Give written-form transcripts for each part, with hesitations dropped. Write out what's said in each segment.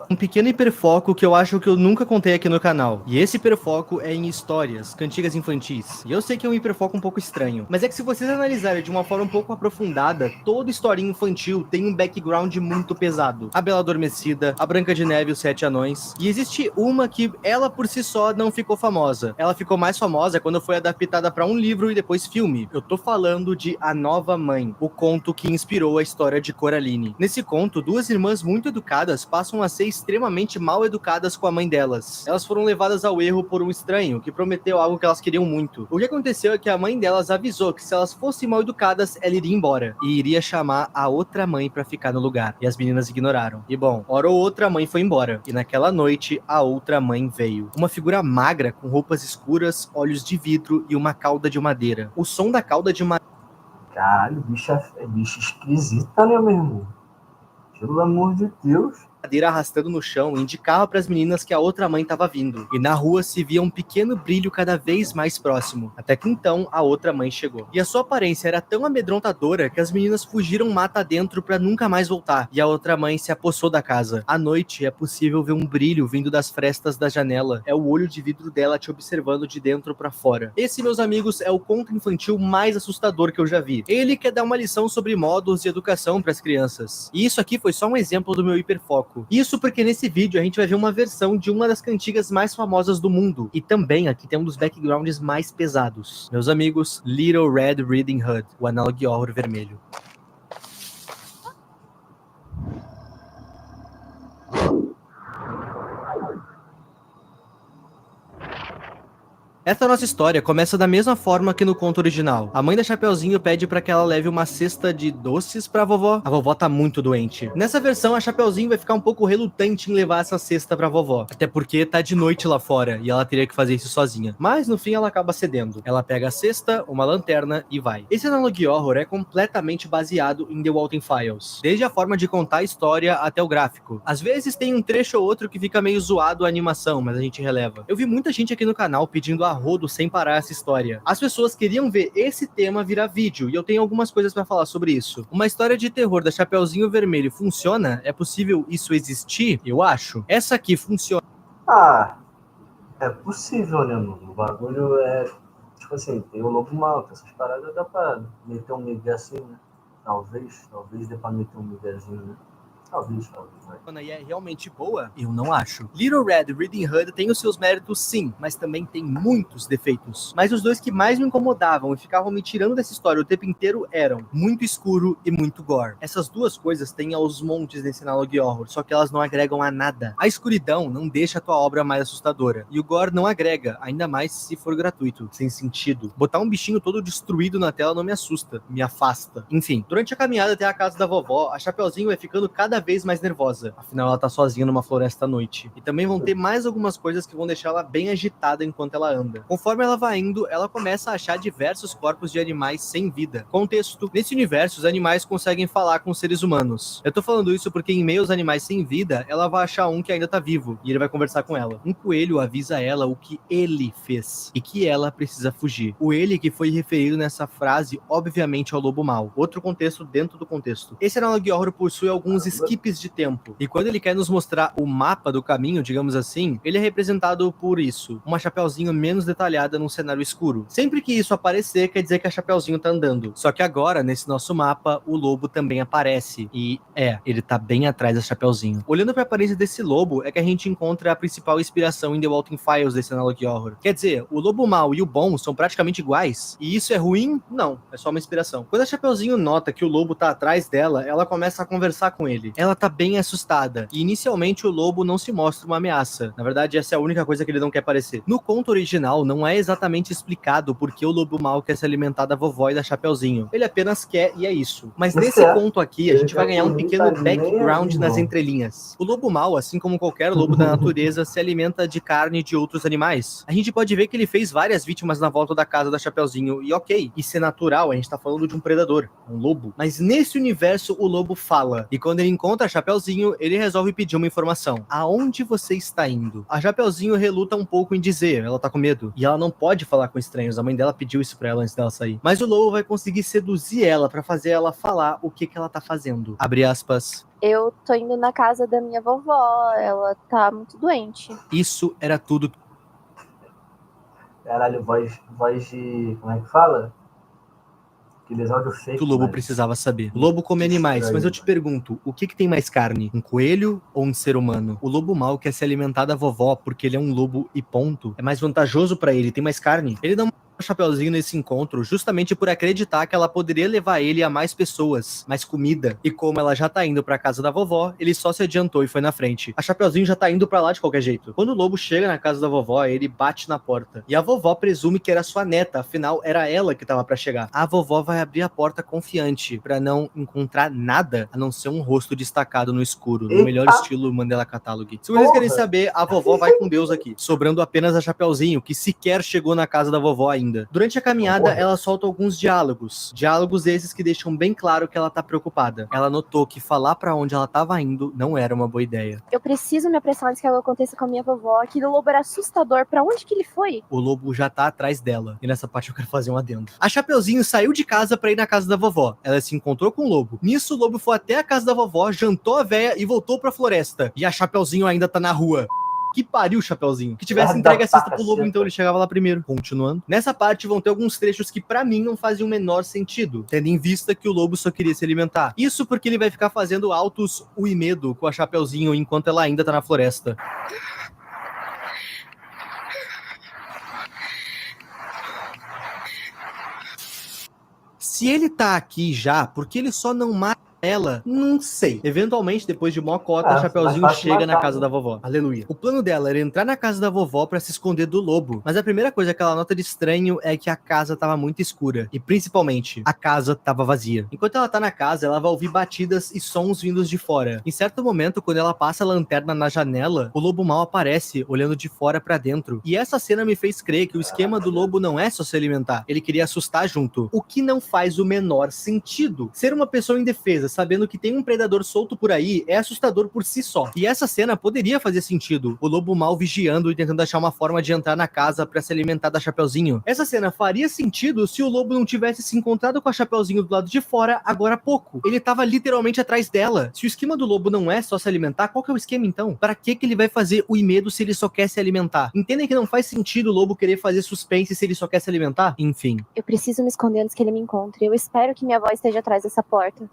Um pequeno hiperfoco que eu acho que eu nunca contei aqui no canal. E esse hiperfoco é em histórias, cantigas infantis. E eu sei que é um hiperfoco um pouco estranho, mas é que se vocês analisarem de uma forma um pouco aprofundada, toda historinha infantil tem um background muito pesado. A Bela Adormecida, a Branca de Neve e os Sete Anões. E existe uma que ela por si só não ficou famosa. Ela ficou mais famosa quando foi adaptada para um livro e depois filme. Eu tô falando de A Nova Mãe, o conto que inspirou a história de Coraline. Nesse conto, duas irmãs muito educadas passam a ser extremamente mal educadas com a mãe delas. Elas foram levadas ao erro por um estranho que prometeu algo que elas queriam muito. O que aconteceu é que a mãe delas avisou que se elas fossem mal educadas, ela iria embora e iria chamar a outra mãe pra ficar no lugar. E as meninas ignoraram. E bom, hora ou outra a mãe foi embora. E naquela noite, a outra mãe veio. Uma figura magra, com roupas escuras, olhos de vidro e uma cauda de madeira. O som da cauda de madeira... Caralho, bicho esquisita, né, meu irmão? Pelo amor de Deus. Arrastando no chão indicava para as meninas que a outra mãe estava vindo, e na rua se via um pequeno brilho cada vez mais próximo, até que então a outra mãe chegou. E a sua aparência era tão amedrontadora que as meninas fugiram mata dentro para nunca mais voltar, e a outra mãe se apossou da casa. À noite é possível ver um brilho vindo das frestas da janela, é o olho de vidro dela te observando de dentro para fora. Esse, meus amigos, é o conto infantil mais assustador que eu já vi. Ele quer dar uma lição sobre modos e educação para as crianças. E isso aqui foi só um exemplo do meu hiperfoco. Isso porque nesse vídeo a gente vai ver uma versão de uma das cantigas mais famosas do mundo. E também aqui tem um dos backgrounds mais pesados. Meus amigos, Little Red Riding Hood, o Análogo Horror Vermelho. Essa nossa história começa da mesma forma que no conto original. A mãe da Chapeuzinho pede pra que ela leve uma cesta de doces pra vovó. A vovó tá muito doente. Nessa versão, a Chapeuzinho vai ficar um pouco relutante em levar essa cesta pra vovó. Até porque tá de noite lá fora e ela teria que fazer isso sozinha. Mas no fim ela acaba cedendo. Ela pega a cesta, uma lanterna e vai. Esse Analogue Horror é completamente baseado em The Walton Files. Desde a forma de contar a história até o gráfico. Às vezes tem um trecho ou outro que fica meio zoado a animação, mas a gente releva. Eu vi muita gente aqui no canal pedindo a rodo sem parar essa história. As pessoas queriam ver esse tema virar vídeo, e eu tenho algumas coisas pra falar sobre isso. Uma história de terror da Chapeuzinho Vermelho funciona? É possível isso existir? Eu acho. Essa aqui funciona. Ah, é possível, né, mano? O bagulho é... Tipo assim, tem o lobo mal, essas paradas dá pra meter um migué assim, né? Talvez dê pra meter um miguezinho, né? Talvez, né? E é realmente boa? Eu não acho. Little Red Riding Hood tem os seus méritos sim, mas também tem muitos defeitos. Mas os dois que mais me incomodavam e ficavam me tirando dessa história o tempo inteiro eram muito escuro e muito gore. Essas duas coisas têm aos montes nesse Analogue Horror, só que elas não agregam a nada. A escuridão não deixa a tua obra mais assustadora, e o gore não agrega, ainda mais se for gratuito, sem sentido. Botar um bichinho todo destruído na tela não me assusta, me afasta. Enfim, durante a caminhada até a casa da vovó, a Chapeuzinho vai ficando cada vez mais nervosa. Afinal, ela tá sozinha numa floresta à noite. E também vão ter mais algumas coisas que vão deixar ela bem agitada enquanto ela anda. Conforme ela vai indo, ela começa a achar diversos corpos de animais sem vida. Contexto: nesse universo, os animais conseguem falar com os seres humanos. Eu tô falando isso porque em meio aos animais sem vida, ela vai achar um que ainda tá vivo, e ele vai conversar com ela. Um coelho avisa ela o que ele fez, e que ela precisa fugir. O ele que foi referido nessa frase, obviamente, é o lobo mau. Outro contexto dentro do contexto. Esse Analogue Horror possui alguns skips de tempo. E quando ele quer nos mostrar o mapa do caminho, digamos assim, ele é representado por isso, uma Chapeuzinho menos detalhada num cenário escuro. Sempre que isso aparecer, quer dizer que a Chapeuzinho tá andando. Só que agora, nesse nosso mapa, o lobo também aparece. E ele tá bem atrás da Chapeuzinho. Olhando pra aparência desse lobo, é que a gente encontra a principal inspiração em The Walton Files desse Analogue Horror. Quer dizer, o lobo mau e o bom são praticamente iguais. E isso é ruim? Não, é só uma inspiração. Quando a Chapeuzinho nota que o lobo tá atrás dela, ela começa a conversar com ele. Ela tá bem assustada. E inicialmente o lobo não se mostra uma ameaça. Na verdade, essa é a única coisa que ele não quer parecer. No conto original, não é exatamente explicado por que o lobo mau quer se alimentar da vovó e da Chapeuzinho. Ele apenas quer e é isso. Mas nesse conto aqui, a gente vai ganhar um pequeno background nas entrelinhas. O lobo mau, assim como qualquer lobo da natureza, se alimenta de carne de outros animais. A gente pode ver que ele fez várias vítimas na volta da casa da Chapeuzinho. E ok, isso é natural, a gente tá falando de um predador, um lobo. Mas nesse universo, o lobo fala. E quando ele encontra encontra a Chapeuzinho, ele resolve pedir uma informação. Aonde você está indo? A Chapeuzinho reluta um pouco em dizer, ela tá com medo. E ela não pode falar com estranhos, a mãe dela pediu isso pra ela antes dela sair. Mas o lobo vai conseguir seduzir ela pra fazer ela falar o que ela tá fazendo. Abre aspas. Eu tô indo na casa da minha vovó, ela tá muito doente. Isso era tudo. Caralho, voz de... Como é que fala? Aqueles áudios fake. Que o lobo precisava saber. O lobo come animais, mas eu te pergunto, o que tem mais carne? Um coelho ou um ser humano? O lobo mau quer se alimentar da vovó porque ele é um lobo e ponto. É mais vantajoso pra ele, tem mais carne. Ele não Chapeuzinho nesse encontro justamente por acreditar que ela poderia levar ele a mais pessoas, mais comida. E como ela já tá indo pra casa da vovó, ele só se adiantou e foi na frente. A Chapeuzinho já tá indo pra lá de qualquer jeito. Quando o lobo chega na casa da vovó, ele bate na porta. E a vovó presume que era sua neta, afinal era ela que tava pra chegar. A vovó vai abrir a porta confiante pra não encontrar nada a não ser um rosto destacado no escuro, no melhor estilo Mandela Catalog. Se vocês querem saber, a vovó vai com Deus aqui, sobrando apenas a Chapeuzinho, que sequer chegou na casa da vovó ainda. Durante a caminhada, ela solta alguns diálogos. Diálogos esses que deixam bem claro que ela tá preocupada. Ela notou que falar pra onde ela tava indo não era uma boa ideia. Eu preciso me apressar antes que algo aconteça com a minha vovó. Aquele lobo era assustador. Pra onde que ele foi? O lobo já tá atrás dela. E nessa parte eu quero fazer um adendo. A Chapeuzinho saiu de casa pra ir na casa da vovó. Ela se encontrou com o lobo. Nisso, o lobo foi até a casa da vovó, jantou a véia e voltou pra floresta. E a Chapeuzinho ainda tá na rua. Que pariu, Chapeuzinho. Que tivesse entregue a cesta pro lobo, então ele chegava lá primeiro. Continuando. Nessa parte vão ter alguns trechos que pra mim não fazem o menor sentido, tendo em vista que o lobo só queria se alimentar. Isso porque ele vai ficar fazendo altos ui medo com a Chapeuzinho enquanto ela ainda tá na floresta. Se ele tá aqui já, por que ele só não mata ela? Não sei. Eventualmente, depois de mocota, a Chapeuzinho chega na casa da vovó. Aleluia. O plano dela era entrar na casa da vovó pra se esconder do lobo. Mas a primeira coisa que ela nota de estranho é que a casa tava muito escura. E principalmente, a casa tava vazia. Enquanto ela tá na casa, ela vai ouvir batidas e sons vindos de fora. Em certo momento, quando ela passa a lanterna na janela, o lobo mau aparece, olhando de fora pra dentro. E essa cena me fez crer que o esquema do lobo não é só se alimentar. Ele queria assustar junto. O que não faz o menor sentido. Ser uma pessoa indefesa, sabendo que tem um predador solto por aí, é assustador por si só. E essa cena poderia fazer sentido. O lobo mau vigiando e tentando achar uma forma de entrar na casa pra se alimentar da Chapeuzinho. Essa cena faria sentido se o lobo não tivesse se encontrado com a Chapeuzinho do lado de fora agora há pouco. Ele tava literalmente atrás dela. Se o esquema do lobo não é só se alimentar, qual que é o esquema então? Pra que ele vai fazer o medo se ele só quer se alimentar? Entendem que não faz sentido o lobo querer fazer suspense se ele só quer se alimentar? Enfim. Eu preciso me esconder antes que ele me encontre. Eu espero que minha avó esteja atrás dessa porta.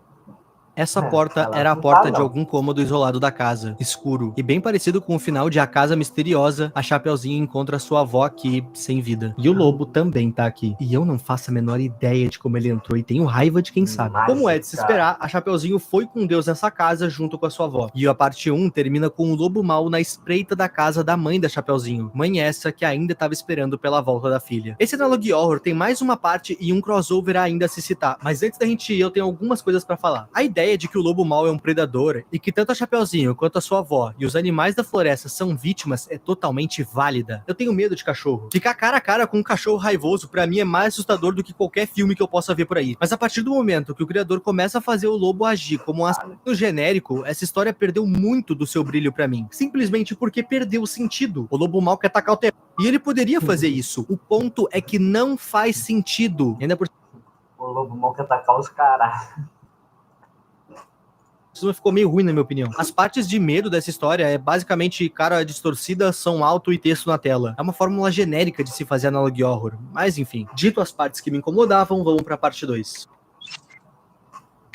Essa porta era a porta de algum cômodo isolado da casa, escuro. E bem parecido com o final de A Casa Misteriosa, a Chapeuzinho encontra sua avó aqui, sem vida. E o lobo também tá aqui. E eu não faço a menor ideia de como ele entrou e tenho raiva de quem sabe. Como é de se esperar, a Chapeuzinho foi com Deus nessa casa junto com a sua avó. E a parte 1 termina com o lobo mau na espreita da casa da mãe da Chapeuzinho. Mãe essa que ainda estava esperando pela volta da filha. Esse Analog Horror tem mais uma parte e um crossover ainda a se citar. Mas antes da gente ir, eu tenho algumas coisas pra falar. A ideia de que o lobo mau é um predador e que tanto a Chapeuzinho quanto a sua avó e os animais da floresta são vítimas é totalmente válida. Eu tenho medo de cachorro. Ficar cara a cara com um cachorro raivoso pra mim é mais assustador do que qualquer filme que eu possa ver por aí. Mas a partir do momento que o criador começa a fazer o lobo agir como um aspecto genérico, essa história perdeu muito do seu brilho pra mim. Simplesmente porque perdeu o sentido. O lobo mau quer atacar o terreno. E ele poderia fazer isso. O ponto é que não faz sentido. Ainda por... O lobo mau quer atacar os caras. Isso ficou meio ruim, na minha opinião. As partes de medo dessa história é basicamente cara distorcida, som alto e texto na tela. É uma fórmula genérica de se fazer Analog Horror. Mas enfim, dito as partes que me incomodavam, vamos pra parte 2.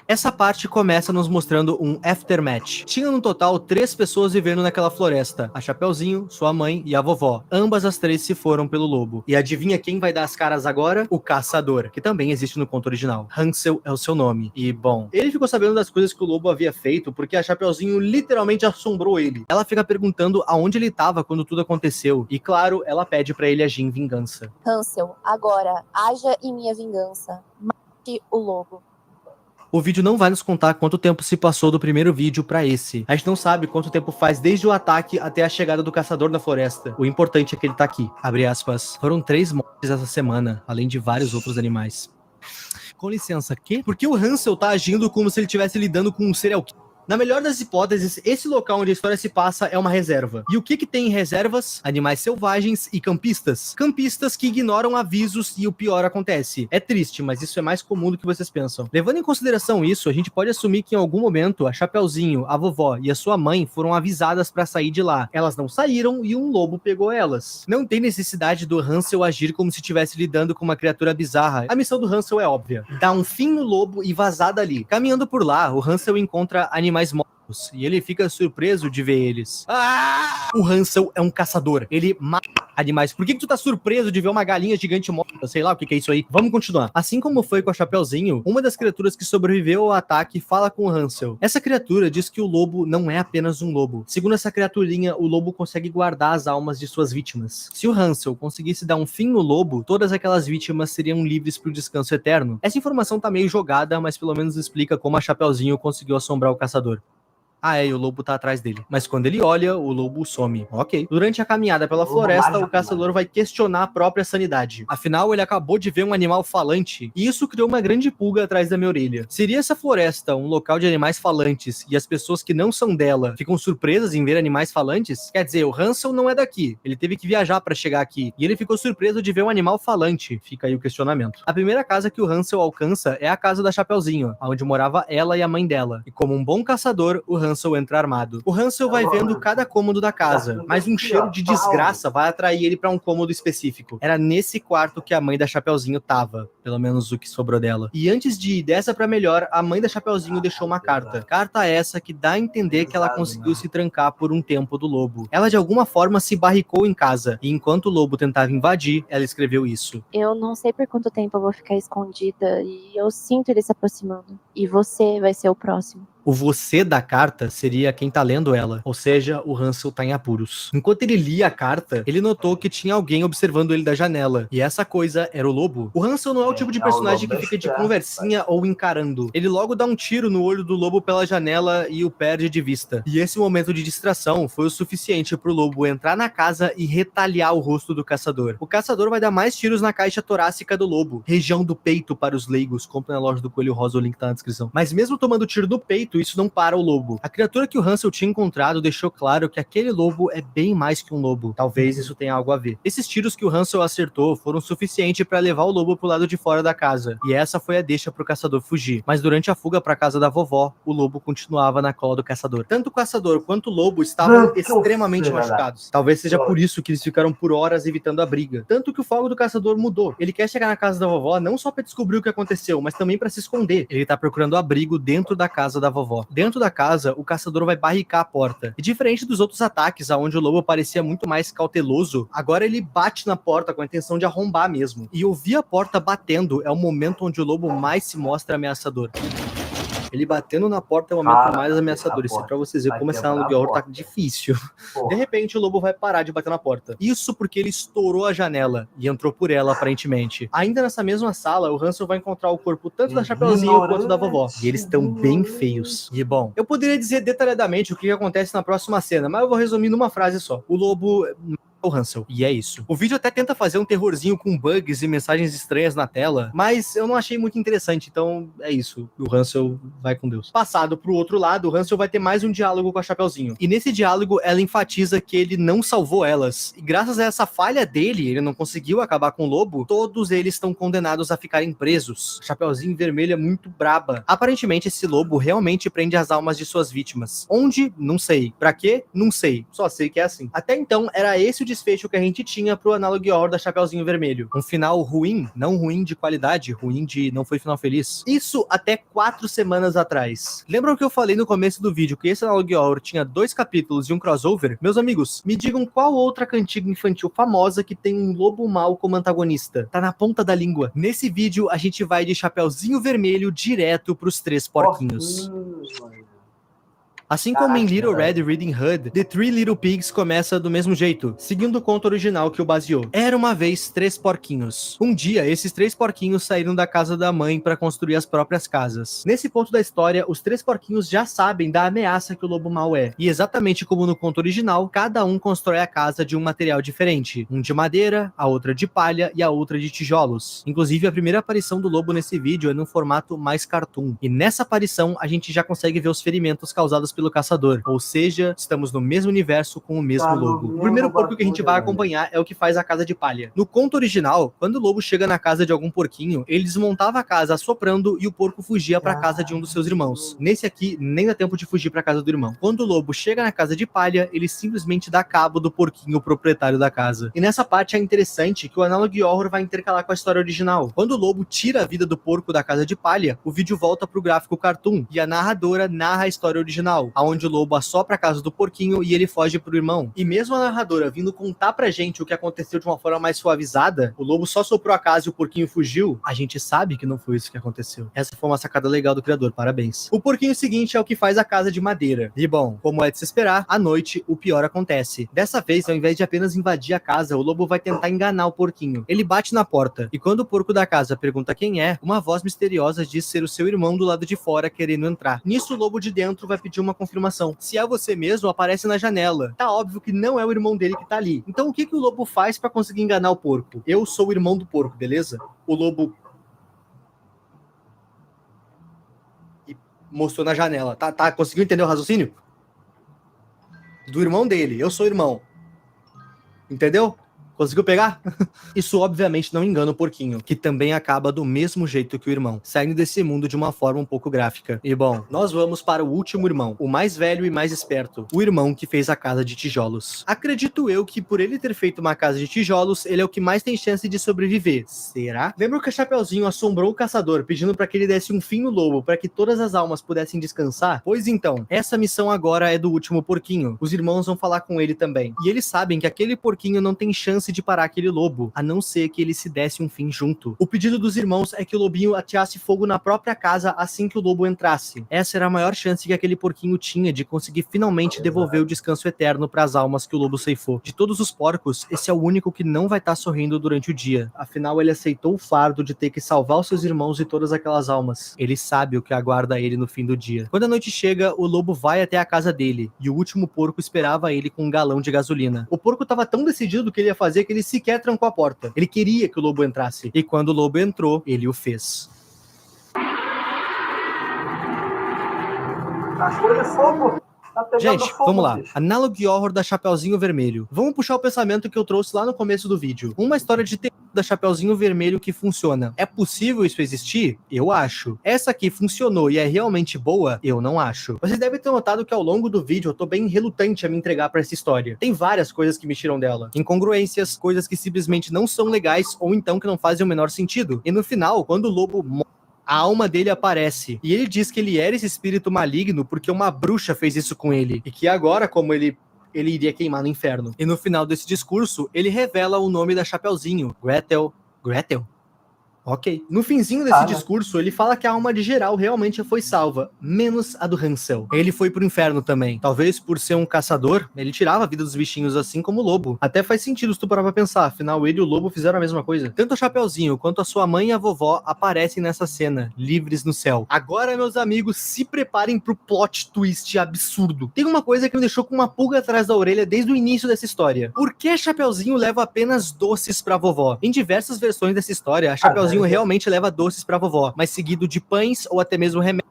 Essa parte começa nos mostrando um aftermath. Tinha no total 3 pessoas vivendo naquela floresta. A Chapeuzinho, sua mãe e a vovó. Ambas as 3 se foram pelo lobo. E adivinha quem vai dar as caras agora? O Caçador, que também existe no conto original. Hansel é o seu nome. E, bom, ele ficou sabendo das coisas que o lobo havia feito porque a Chapeuzinho literalmente assombrou ele. Ela fica perguntando aonde ele estava quando tudo aconteceu. E, claro, ela pede pra ele agir em vingança. Hansel, agora, haja em minha vingança. Mate o lobo. O vídeo não vai nos contar quanto tempo se passou do primeiro vídeo pra esse. A gente não sabe quanto tempo faz desde o ataque até a chegada do caçador na floresta. O importante é que ele tá aqui. Abre aspas. Foram 3 mortes essa semana, além de vários outros animais. Com licença, quê? Por que o Hansel tá agindo como se ele estivesse lidando com um serial killer? Na melhor das hipóteses, esse local onde a história se passa é uma reserva. E o que tem em reservas? Animais selvagens e campistas. Campistas que ignoram avisos e o pior acontece. É triste, mas isso é mais comum do que vocês pensam. Levando em consideração isso, a gente pode assumir que em algum momento a Chapeuzinho, a vovó e a sua mãe foram avisadas para sair de lá. Elas não saíram e um lobo pegou elas. Não tem necessidade do Hansel agir como se estivesse lidando com uma criatura bizarra. A missão do Hansel é óbvia: dar um fim no lobo e vazar dali. Caminhando por lá, o Hansel encontra animais mortos e ele fica surpreso de ver eles. O Hansel é um caçador. Ele mata animais. Por que tu tá surpreso de ver uma galinha gigante morta? Sei lá o que é isso aí. Vamos continuar. Assim como foi com a Chapeuzinho, uma das criaturas que sobreviveu ao ataque fala com o Hansel. Essa criatura diz que o lobo não é apenas um lobo. Segundo essa criaturinha, o lobo consegue guardar as almas de suas vítimas. Se o Hansel conseguisse dar um fim no lobo, todas aquelas vítimas seriam livres pro descanso eterno. Essa informação tá meio jogada, mas pelo menos explica como a Chapeuzinho conseguiu assombrar o caçador. E o lobo tá atrás dele. Mas quando ele olha, o lobo some. Ok. Durante a caminhada pela floresta, o caçador vai questionar a própria sanidade. Afinal, ele acabou de ver um animal falante, e isso criou uma grande pulga atrás da minha orelha. Seria essa floresta um local de animais falantes, e as pessoas que não são dela ficam surpresas em ver animais falantes? Quer dizer, o Hansel não é daqui. Ele teve que viajar pra chegar aqui, e ele ficou surpreso de ver um animal falante. Fica aí o questionamento. A primeira casa que o Hansel alcança é a casa da Chapeuzinho, onde morava ela e a mãe dela. E como um bom caçador, o Hansel entra armado. O Hansel vai vendo cada cômodo da casa, mas um cheiro de desgraça vai atrair ele pra um cômodo específico. Era nesse quarto que a mãe da Chapeuzinho tava, pelo menos o que sobrou dela. E antes de ir dessa pra melhor, a mãe da Chapeuzinho deixou uma carta. Carta essa que dá a entender que ela conseguiu se trancar por um tempo do lobo. Ela de alguma forma se barricou em casa, e enquanto o lobo tentava invadir, ela escreveu isso. Eu não sei por quanto tempo eu vou ficar escondida e eu sinto ele se aproximando. E você vai ser o próximo. O você da carta seria quem tá lendo ela, ou seja, o Hansel tá em apuros. Enquanto ele lia a carta, ele notou que tinha alguém observando ele da janela, e essa coisa era o lobo. O Hansel não é o tipo de personagem que fica de conversinha ou encarando. Ele logo dá um tiro no olho do lobo pela janela e o perde de vista. E esse momento de distração foi o suficiente pro lobo entrar na casa e retalhar o rosto do caçador. O caçador vai dar mais tiros na caixa torácica do lobo, região do peito para os leigos. Compre na loja do Coelho Rosa, o link tá na descrição. Mas mesmo tomando tiro no peito, isso não para o lobo. A criatura que o Hansel tinha encontrado deixou claro que aquele lobo é bem mais que um lobo. Talvez isso tenha algo a ver. Esses tiros que o Hansel acertou foram suficientes para levar o lobo pro lado de fora da casa. E essa foi a deixa pro caçador fugir. Mas durante a fuga pra casa da vovó, o lobo continuava na cola do caçador. Tanto o caçador quanto o lobo estavam extremamente machucados. Talvez seja por isso que eles ficaram por horas evitando a briga. Tanto que o foco do caçador mudou. Ele quer chegar na casa da vovó não só para descobrir o que aconteceu, mas também para se esconder. Ele tá procurando abrigo dentro da casa da vovó. Dentro da casa, o caçador vai barricar a porta. E diferente dos outros ataques, onde o lobo parecia muito mais cauteloso, agora ele bate na porta com a intenção de arrombar mesmo. E ouvir a porta batendo é o momento onde o lobo mais se mostra ameaçador. Ele batendo na porta é o momento mais ameaçador. Isso é pra vocês verem como esse aluguel tá difícil. De repente, o lobo vai parar de bater na porta. Isso porque ele estourou a janela e entrou por ela, aparentemente. Ainda nessa mesma sala, o Hansel vai encontrar o corpo tanto da Chapeuzinho quanto da vovó. E eles estão bem feios. E bom, eu poderia dizer detalhadamente o que acontece na próxima cena, mas eu vou resumir numa frase só. O lobo... o Hansel. E é isso. O vídeo até tenta fazer um terrorzinho com bugs e mensagens estranhas na tela, mas eu não achei muito interessante, então é isso. O Hansel vai com Deus. Passado pro outro lado, o Hansel vai ter mais um diálogo com a Chapeuzinho. E nesse diálogo, ela enfatiza que ele não salvou elas. E graças a essa falha dele, ele não conseguiu acabar com o lobo, todos eles estão condenados a ficarem presos. Chapeuzinho Vermelho é muito braba. Aparentemente, esse lobo realmente prende as almas de suas vítimas. Onde? Não sei. Pra quê? Não sei. Só sei que é assim. Até então, era esse o desfecho que a gente tinha pro Analog Horror da Chapeuzinho Vermelho. Um final ruim, não ruim de qualidade, ruim de não foi final feliz. Isso até 4 semanas atrás. Lembram que eu falei no começo do vídeo que esse Analog Horror tinha 2 capítulos e um crossover? Meus amigos, me digam qual outra cantiga infantil famosa que tem um lobo mau como antagonista. Tá na ponta da língua. Nesse vídeo, a gente vai de Chapeuzinho Vermelho direto pros 3 porquinhos. Assim como em Caraca, Little Red verdade. Riding Hood, The Three Little Pigs começa do mesmo jeito, seguindo o conto original que o baseou. Era uma vez 3 porquinhos. Um dia, esses 3 porquinhos saíram da casa da mãe para construir as próprias casas. Nesse ponto da história, os 3 porquinhos já sabem da ameaça que o lobo mau é. E exatamente como no conto original, cada um constrói a casa de um material diferente. Um de madeira, a outra de palha e a outra de tijolos. Inclusive, a primeira aparição do lobo nesse vídeo é num formato mais cartoon. E nessa aparição, a gente já consegue ver os ferimentos causados pelo caçador. Ou seja, estamos no mesmo universo com o mesmo Tá no lobo. O mesmo primeiro porco que a gente vai bagulho, né? acompanhar é o que faz a casa de palha. No conto original, quando o lobo chega na casa de algum porquinho, ele desmontava a casa assoprando e o porco fugia pra casa de um dos seus irmãos. Nesse aqui, nem dá tempo de fugir pra casa do irmão. Quando o lobo chega na casa de palha, ele simplesmente dá cabo do porquinho proprietário da casa. E nessa parte é interessante que o Analog Horror vai intercalar com a história original. Quando o lobo tira a vida do porco da casa de palha, o vídeo volta pro gráfico cartoon e a narradora narra a história original, onde o lobo assopra a casa do porquinho e ele foge pro irmão. E mesmo a narradora vindo contar pra gente o que aconteceu de uma forma mais suavizada, o lobo só soprou a casa e o porquinho fugiu, a gente sabe que não foi isso que aconteceu. Essa foi uma sacada legal do criador, parabéns. O porquinho seguinte é o que faz a casa de madeira. E bom, como é de se esperar, à noite o pior acontece. Dessa vez, ao invés de apenas invadir a casa, o lobo vai tentar enganar o porquinho. Ele bate na porta, e quando o porco da casa pergunta quem é, uma voz misteriosa diz ser o seu irmão do lado de fora querendo entrar. Nisso, o lobo de dentro vai pedir uma confirmação. Se é você mesmo, aparece na janela. Tá óbvio que não é o irmão dele que tá ali. Então o que o lobo faz pra conseguir enganar o porco? Eu sou o irmão do porco, beleza? O lobo e mostrou na janela. Tá, conseguiu entender o raciocínio? Do irmão dele. Eu sou o irmão. Entendeu? Conseguiu pegar? Isso obviamente não engana o porquinho, que também acaba do mesmo jeito que o irmão, saindo desse mundo de uma forma um pouco gráfica. E bom, nós vamos para o último irmão, o mais velho e mais esperto, o irmão que fez a casa de tijolos. Acredito eu que por ele ter feito uma casa de tijolos, ele é o que mais tem chance de sobreviver. Será? Lembra que a Chapeuzinho assombrou o caçador, pedindo para que ele desse um fim no lobo, para que todas as almas pudessem descansar? Pois então, essa missão agora é do último porquinho. Os irmãos vão falar com ele também. E eles sabem que aquele porquinho não tem chance de parar aquele lobo, a não ser que ele se desse um fim junto. O pedido dos irmãos é que o lobinho ateasse fogo na própria casa assim que o lobo entrasse. Essa era a maior chance que aquele porquinho tinha de conseguir finalmente devolver o descanso eterno para as almas que o lobo ceifou. De todos os porcos, esse é o único que não vai estar sorrindo durante o dia. Afinal, ele aceitou o fardo de ter que salvar os seus irmãos e todas aquelas almas. Ele sabe o que aguarda ele no fim do dia. Quando a noite chega, o lobo vai até a casa dele, e o último porco esperava ele com um galão de gasolina. O porco estava tão decidido do que ele ia fazer que ele sequer trancou a porta. Ele queria que o lobo entrasse. E quando o lobo entrou, ele o fez. Cachorro é fogo. Tá pegando Gente, fogo, vamos lá. bicho. Analog Horror da Chapeuzinho Vermelho. Vamos puxar o pensamento que eu trouxe lá no começo do vídeo. Uma história de terror da Chapeuzinho Vermelho que funciona. É possível isso existir? Eu acho. Essa aqui funcionou e é realmente boa? Eu não acho. Vocês devem ter notado que ao longo do vídeo eu tô bem relutante a me entregar pra essa história. Tem várias coisas que me tiram dela. Incongruências, coisas que simplesmente não são legais ou então que não fazem o menor sentido. E no final, quando o lobo a alma dele aparece. E ele diz que ele era esse espírito maligno porque uma bruxa fez isso com ele. E que agora, como ele iria queimar no inferno. E no final desse discurso, ele revela o nome da Chapeuzinho. Gretel? Ok. No finzinho desse discurso, ele fala que a alma de geral realmente foi salva, menos a do Hansel. Ele foi pro inferno também. Talvez por ser um caçador, ele tirava a vida dos bichinhos assim como o lobo. Até faz sentido se tu parar pra pensar, afinal ele e o lobo fizeram a mesma coisa. Tanto a Chapeuzinho quanto a sua mãe e a vovó aparecem nessa cena, livres no céu. Agora, meus amigos, se preparem pro plot twist absurdo. Tem uma coisa que me deixou com uma pulga atrás da orelha desde o início dessa história. Por que a Chapeuzinho leva apenas doces pra vovó? Em diversas versões dessa história, a Chapeuzinho realmente leva doces pra vovó, mas seguido de pães ou até mesmo remédio.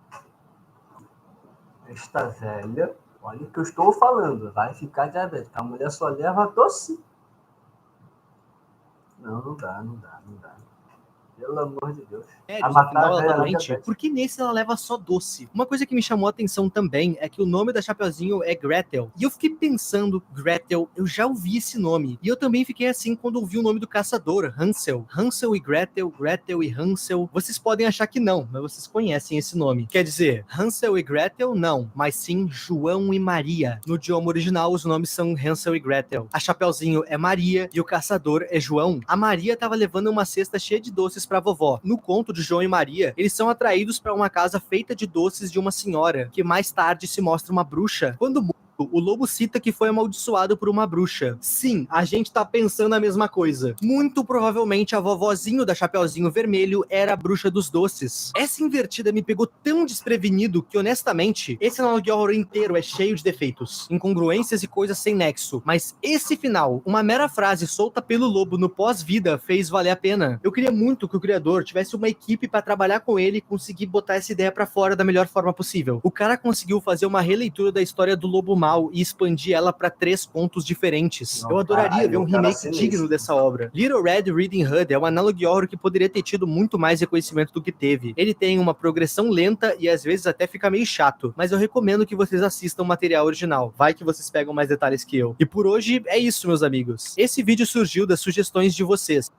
Esta velha, olha o que eu estou falando, vai ficar diabética. A mulher só leva doce. Não dá. Pelo amor de Deus. A matar a velha doente, porque nesse ela leva só doce. Uma coisa que me chamou a atenção também é que o nome da Chapeuzinho é Gretel. E eu fiquei pensando, Gretel, eu já ouvi esse nome. E eu também fiquei assim quando ouvi o nome do caçador, Hansel. Hansel e Gretel, Gretel e Hansel. Vocês podem achar que não, mas vocês conhecem esse nome. Quer dizer, Hansel e Gretel não, mas sim João e Maria. No idioma original, os nomes são Hansel e Gretel. A Chapeuzinho é Maria e o caçador é João. A Maria tava levando uma cesta cheia de doces pra vovó. No conto de João e Maria, eles são atraídos para uma casa feita de doces de uma senhora, que mais tarde se mostra uma bruxa. Quando o lobo cita que foi amaldiçoado por uma bruxa. Sim, a gente tá pensando a mesma coisa. Muito provavelmente a vovozinho da Chapeuzinho Vermelho era a bruxa dos doces. Essa invertida me pegou tão desprevenido que, honestamente, esse Analogue Horror inteiro é cheio de defeitos, incongruências e coisas sem nexo. Mas esse final, uma mera frase solta pelo lobo no pós-vida, fez valer a pena. Eu queria muito que o criador tivesse uma equipe pra trabalhar com ele e conseguir botar essa ideia pra fora da melhor forma possível. O cara conseguiu fazer uma releitura da história do lobo mal e expandir ela para 3 contos diferentes. Eu adoraria ver um remake digno dessa obra. Little Red Riding Hood é um Analogue Horror que poderia ter tido muito mais reconhecimento do que teve. Ele tem uma progressão lenta e às vezes até fica meio chato, mas eu recomendo que vocês assistam o material original. Vai que vocês pegam mais detalhes que eu. E por hoje é isso, meus amigos. Esse vídeo surgiu das sugestões de vocês.